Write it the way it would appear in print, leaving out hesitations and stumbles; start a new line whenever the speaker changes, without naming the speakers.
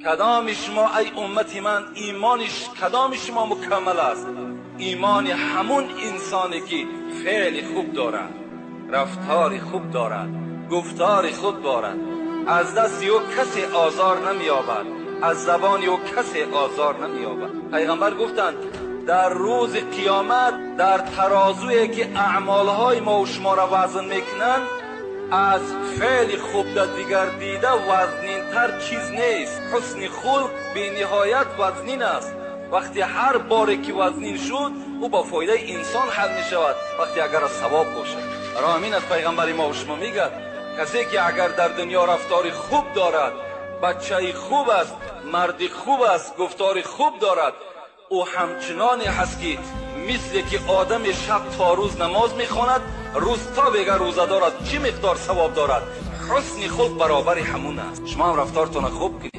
کدام شما ای امتی من ایمانش کدام شما مکمل است؟ ایمان همون انسانی که فعل خوب دارد، رفتار خوب دارد، گفتار خوب دارد، از دست او کسی آزار نمییابد، از زبان او کسی آزار نمییابد. پیغمبر گفتند در روز قیامت در ترازویی که اعمالهای ما و شما را وزن میکنند، از فعل خوب در دیگر دیده وزنین تر چیز نیست. حسن خلق به نهایت وزنین است. وقتی هر باری که وزنین شد او با فایده انسان حل می شود، وقتی اگر از ثواب باشد. رامین از پیغمبر ما و شما میگه کسی که اگر در دنیا رفتار خوب دارد، بچه خوب است، مرد خوب است، گفتار خوب دارد، او همچنانی هست که مثل که آدم شب تا روز نماز میخواند، روز تا بگه روزه دارد، چه مقدار ثواب دارد. حسن خلق برابر همون است. شما هم رفتارتون خوب کنید.